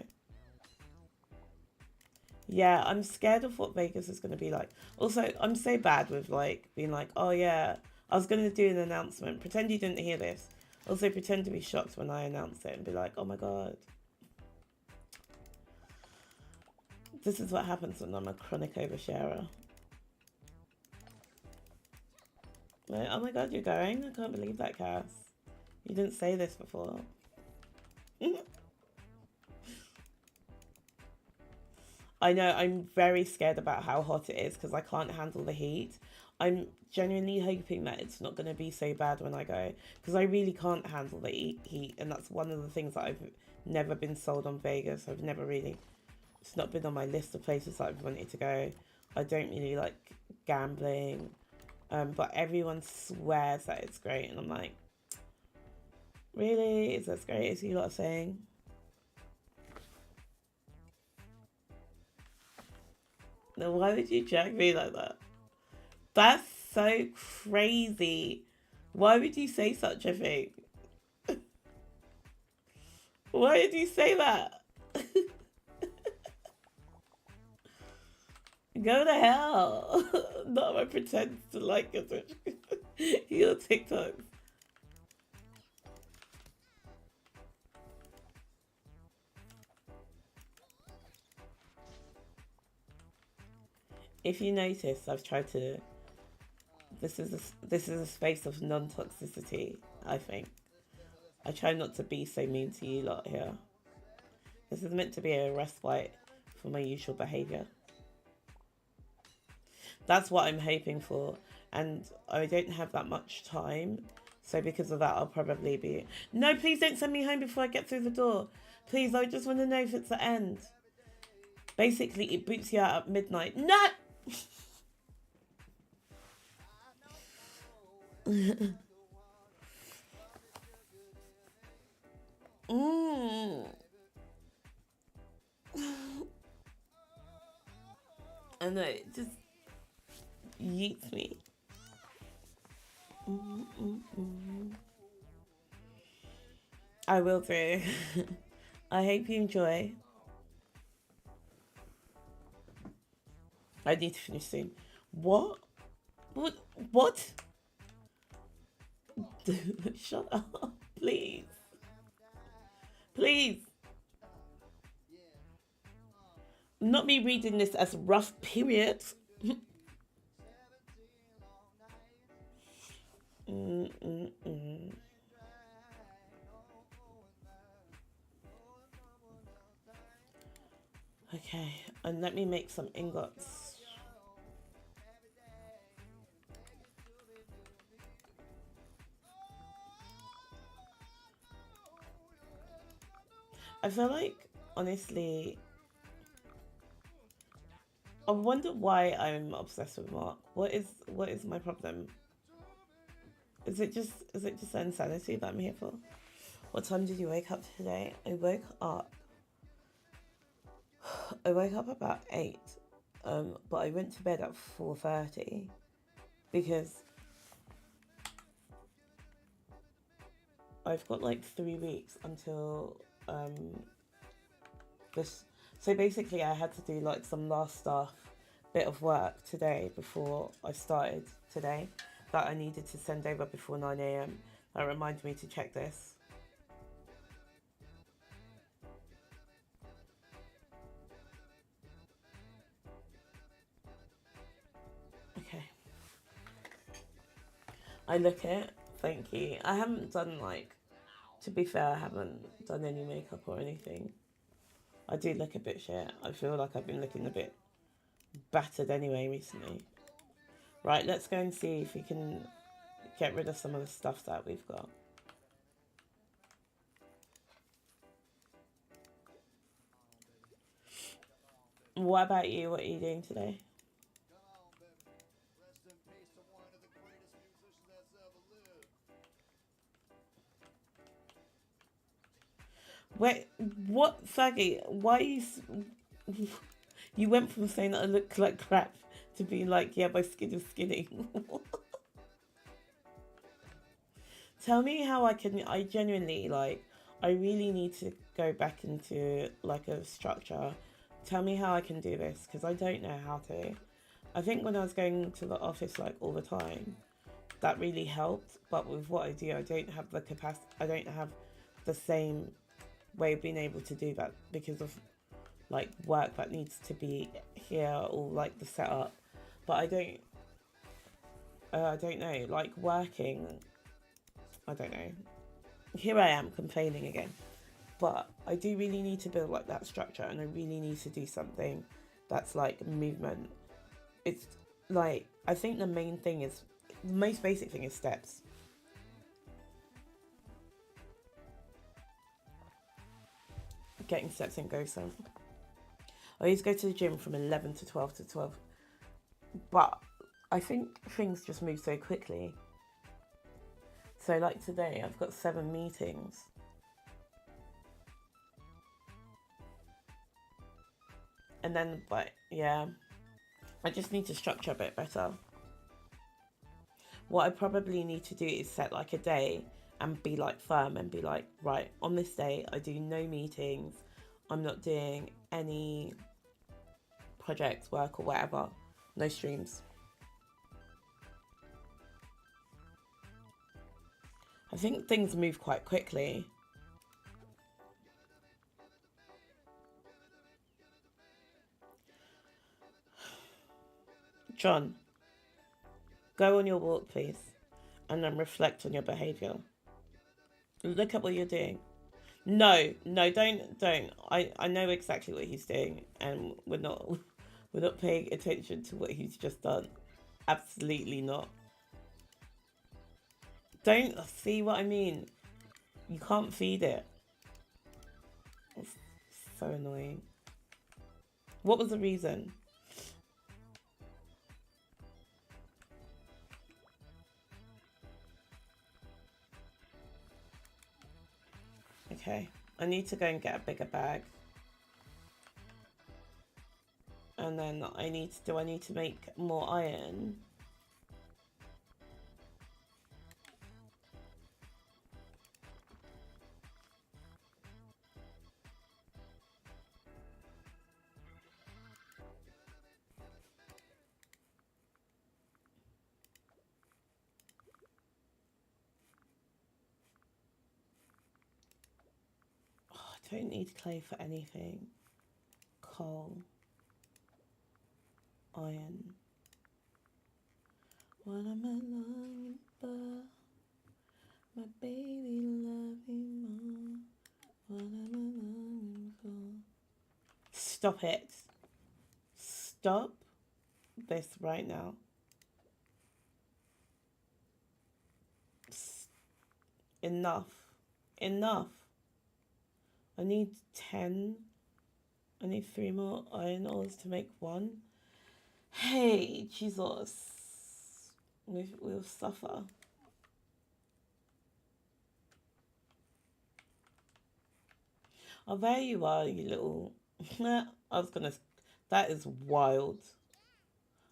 Yeah, I'm scared of what Vegas is going to be like. Also, I'm so bad with like being like, oh yeah, I was going to do an announcement. Pretend you didn't hear this. Also, pretend to be shocked when I announce it and be like, oh my god. This is what happens when I'm a chronic oversharer. Like, oh my god, you're going? I can't believe that, Cass. You didn't say this before. I know, I'm very scared about how hot it is because I can't handle the heat. I'm genuinely hoping that it's not going to be so bad when I go because I really can't handle the heat, and that's one of the things that I've never been sold on Vegas. I've never really, it's not been on my list of places that I've wanted to go. I don't really like gambling, but everyone swears that it's great, and I'm like, really? Is that as great as you lot are saying? No, why would you drag me like that? That's so crazy. Why would you say such a thing? Why did you say that? Go to hell. Not I pretend to like your Twitch. Your TikToks. If you notice, I've tried to. This is a space of non-toxicity. I think I try not to be so mean to you lot here. This is meant to be a respite for my usual behaviour. That's what I'm hoping for, and I don't have that much time, so because of that, I'll probably be. No, please don't send me home before I get through the door. Please, I just want to know if it's the end. Basically, it boots you out at midnight. No. I know, it just yeets me. I will do. I hope you enjoy. I need to finish soon. What? What? What? Shut up, please. Please. Not me reading this as rough period. Okay, and let me make some ingots. I feel like, honestly, I wonder why I'm obsessed with Mark. What is my problem? Is it just insanity that I'm here for? What time did you wake up today? I woke up about 8, but I went to bed at 4:30 because I've got like 3 weeks until this. So basically, I had to do like some last stuff, bit of work today before I started today that I needed to send over before 9 a.m. That reminded me to check this. Okay. I look it. Thank you. I haven't done like, to be fair, I haven't done any makeup or anything. I do look a bit shit. I feel like I've been looking a bit battered anyway recently. Right, let's go and see if we can get rid of some of the stuff that we've got. What about you? What are you doing today? Wait, what, faggy? Why are you... You went from saying that I look like crap to being like, yeah, my skin is skinny. Tell me how I genuinely, like, I really need to go back into, like, a structure Tell me how I can do this, because I don't know how to. I think when I was going to the office like all the time, that really helped. But with what I do, I don't have the capacity. I don't have the same way of being able to do that because of like work that needs to be here or like the setup. But I don't know. Like working, I don't know. Here I am complaining again. But I do really need to build like that structure, and I really need to do something that's like movement. It's like, I think the main thing is, the most basic thing is steps. Getting steps in goes so. I used to go to the gym from 11 to 12 to 12. But I think things just move so quickly. So like today, I've got 7 meetings. And then, but yeah, I just need to structure a bit better. What I probably need to do is set like a day and be like firm and be like, right, on this day, I do no meetings. I'm not doing any projects, work or whatever. No streams. I think things move quite quickly. John, go on your walk, please, and then reflect on your behaviour. Look at what you're doing. No, don't. I know exactly what he's doing, and we're not paying attention to what he's just done. Absolutely not. Don't see what I mean. You can't feed it. It's so annoying. What was the reason? Okay, I need to go and get a bigger bag. And then I need to make more iron? Oh, I don't need clay for anything. Coal. Iron. What am I longing for? My baby loving more. What am I longing for? Stop it. Stop this right now. Enough. Enough. I need 10. I need 3 more iron ores to make 1. Hey, Jesus. We'll suffer. Oh, there you are, you little... That is wild.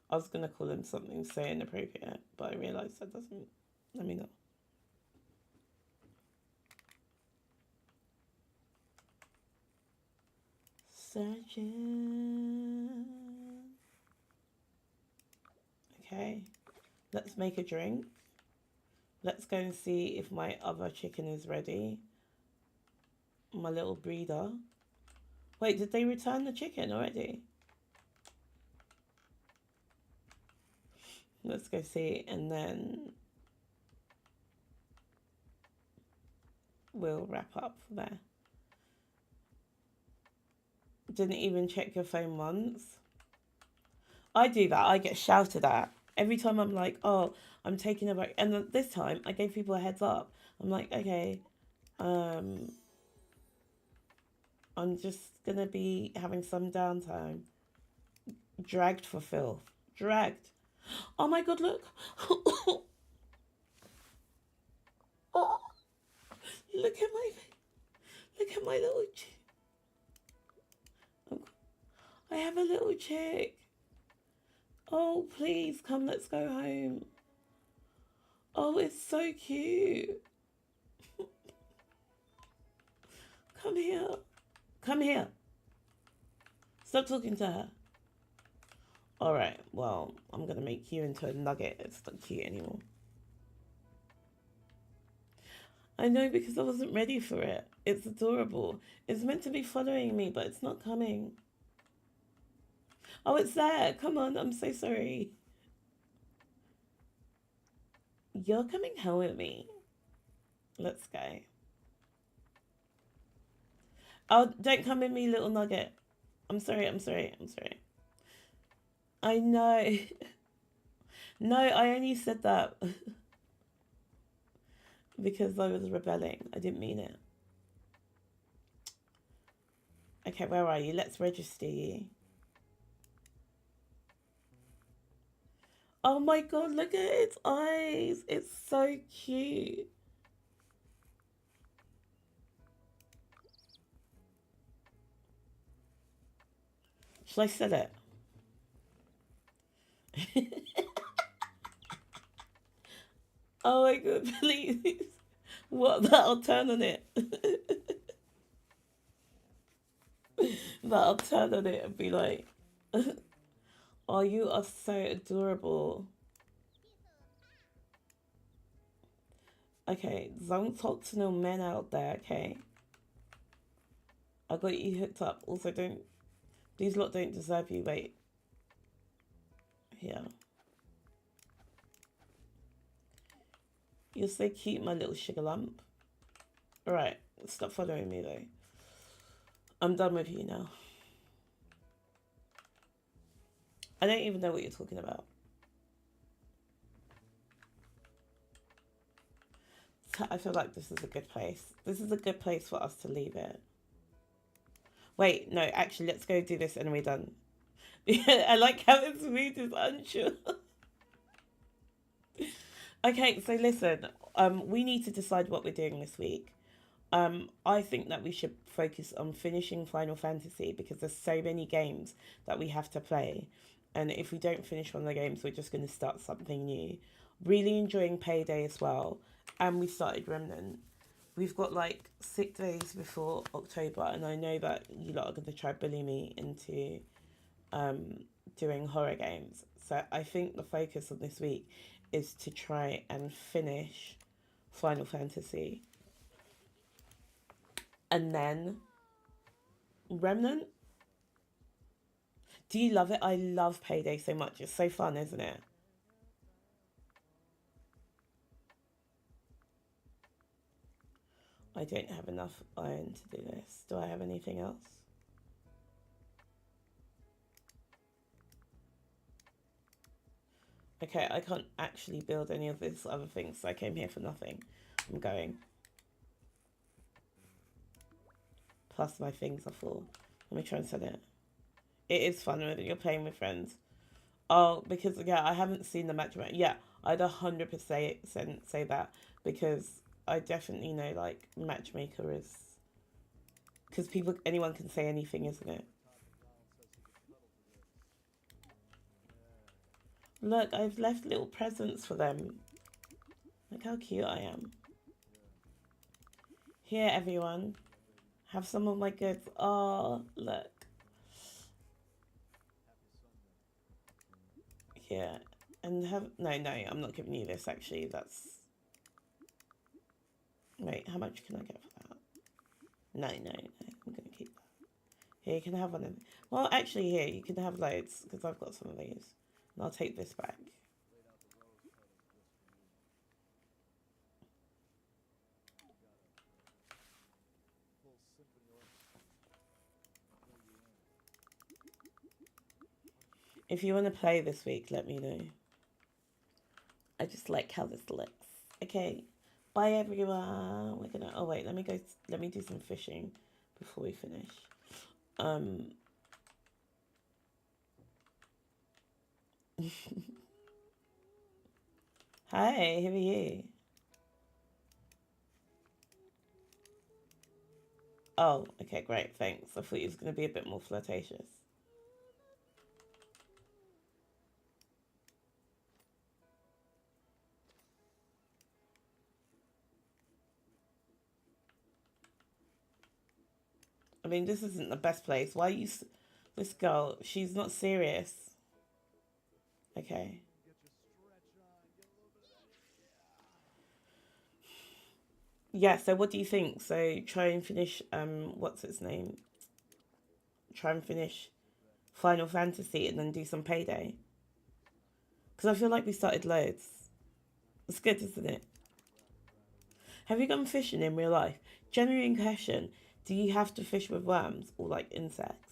I was gonna call him something so inappropriate, but I realised that doesn't... Let me know. Searching. Okay, let's make a drink. Let's go and see if my other chicken is ready. My little breeder. Wait, did they return the chicken already? Let's go see, and then we'll wrap up there. Didn't even check your phone once. I do that. I get shouted at every time. I'm like, oh, I'm taking a break. And this time I gave people a heads up. I'm like, okay, I'm just gonna be having some downtime. Dragged for filth. Dragged. Oh my god, look. Oh, look at my little chick. I have a little chick. Oh, please come, let's go home. Oh, it's so cute. Come here. Come here. Stop talking to her. Alright, well, I'm gonna make you into a nugget. It's not cute anymore. I know, because I wasn't ready for it. It's adorable. It's meant to be following me, but it's not coming. Oh, it's there. Come on, I'm so sorry. You're coming home with me. Let's go. Oh, don't come with me, little nugget. I'm sorry. I know. No, I only said that because I was rebelling. I didn't mean it. Okay, where are you? Let's register you. Oh my god, look at its eyes. It's so cute. Shall I sell it? Oh my god, please. What? That'll turn on it. That'll turn on it and be like, oh, you are so adorable. Okay, don't talk to no men out there, okay? I got you hooked up. Also, these lot don't deserve you. Wait. Here. You're so cute, my little sugar lump. Alright, stop following me though. I'm done with you now. I don't even know what you're talking about. I feel like this is a good place. This is a good place for us to leave it. Wait, no, actually, let's go do this and we're done. Yeah, I like how its mood is unsure. Okay, so listen, we need to decide what we're doing this week. I think that we should focus on finishing Final Fantasy because there's so many games that we have to play. And if we don't finish one of the games, we're just going to start something new. Really enjoying Payday as well. And we started Remnant. We've got like 6 days before October, and I know that you lot are going to try bully me into doing horror games. So I think the focus of this week is to try and finish Final Fantasy. And then Remnant. Do you love it? I love Payday so much. It's so fun, isn't it? I don't have enough iron to do this. Do I have anything else? Okay, I can't actually build any of these other things, so I came here for nothing. I'm going. Plus my things are full. Let me try and sell it. It is fun when you're playing with friends. Oh, because, yeah, I haven't seen the matchmaker. Yeah, I'd 100% say that because I definitely know, like, matchmaker is... Because anyone can say anything, isn't it? Look, I've left little presents for them. Look how cute I am. Here, everyone. Have some of my goods. Oh, look. Here. And have... No, I'm not giving you this, actually. That's... Wait, how much can I get for that? No. I'm going to keep that. Here, you can have one of them. Well, actually, here, you can have loads, because I've got some of these. And I'll take this back. If you want to play this week, let me know. I just like how this looks. Okay. Bye, everyone. We're gonna... Oh, wait. Let me do some fishing before we finish. Hi, who are you? Oh, okay, great, thanks. I thought you was going to be a bit more flirtatious. I mean, this isn't the best place. Why are you... This girl, she's not serious. Okay. Yeah, so what do you think? So try and finish what's its name? Try and finish Final Fantasy and then do some Payday. Because I feel like we started loads. It's good, isn't it? Have you gone fishing in real life? Genuine question. Do you have to fish with worms or like insects?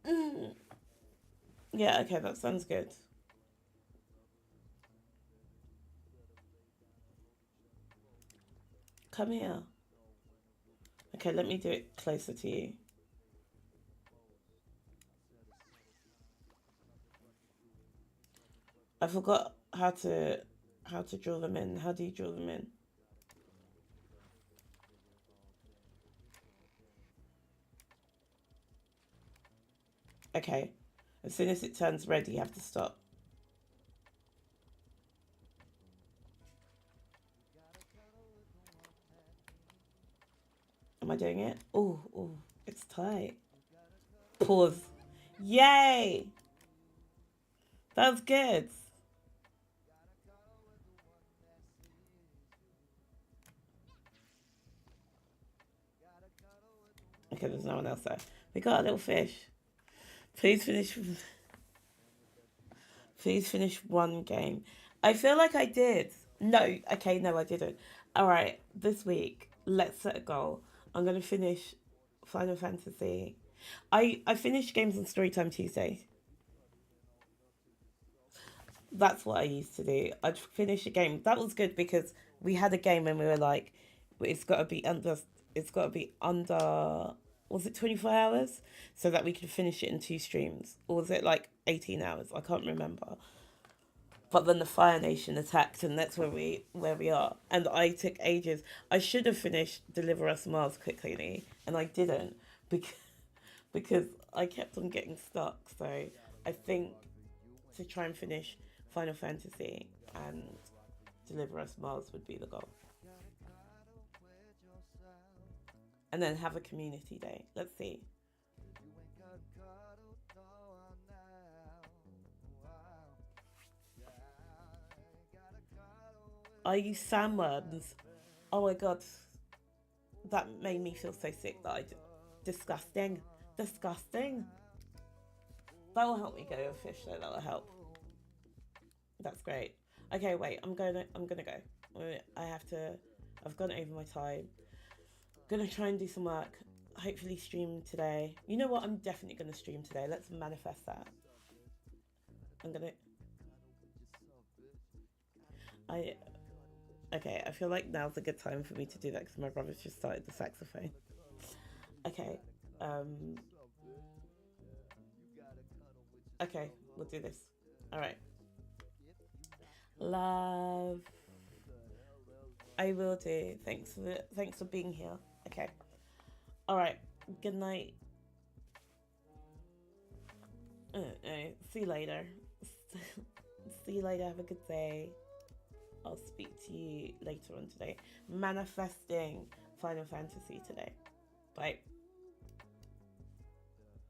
Mm. Yeah, okay, that sounds good. Come here. Okay, let me do it closer to you. I forgot how to draw them in. How do you draw them in? Okay. As soon as it turns red, you have to stop. Am I doing it? Oh, oh, it's tight. Pause. Yay! That was good. Okay, there's no one else there. We got a little fish. Please finish. Please finish one game. I feel like I did. No, okay, no, I didn't. All right, this week, let's set a goal. I'm gonna finish Final Fantasy. I finished games on Storytime Tuesday. That's what I used to do. I'd finish a game. That was good because we had a game and we were like, it's got to be under. It's got to be under. Was it 24 hours so that we could finish it in two streams, or was it like 18 hours? I can't remember. But then the Fire Nation attacked, and that's where we are. And I took ages. I should have finished Deliver Us Mars quickly, and I didn't because because I kept on getting stuck. So I think to try and finish Final Fantasy and Deliver Us Mars would be the goal. And then have a community day. Let's see. I use sandworms. Oh my god, that made me feel so sick that disgusting, disgusting. That will help me go with fish though. That will help. That's great. Okay, wait. I'm gonna go. I have to. I've gone over my time. Gonna try and do some work. Hopefully stream today. You know what? I'm definitely gonna stream today. Let's manifest that. I'm gonna. I. Okay, I feel like now's a good time for me to do that because my brother's just started the saxophone. Okay. Um. Okay, we'll do this. All right. Love. I will do. Thanks for being here. Okay. All right. Good night. See you later. See you later. Have a good day. I'll speak to you later on today. Manifesting Final Fantasy today. Bye.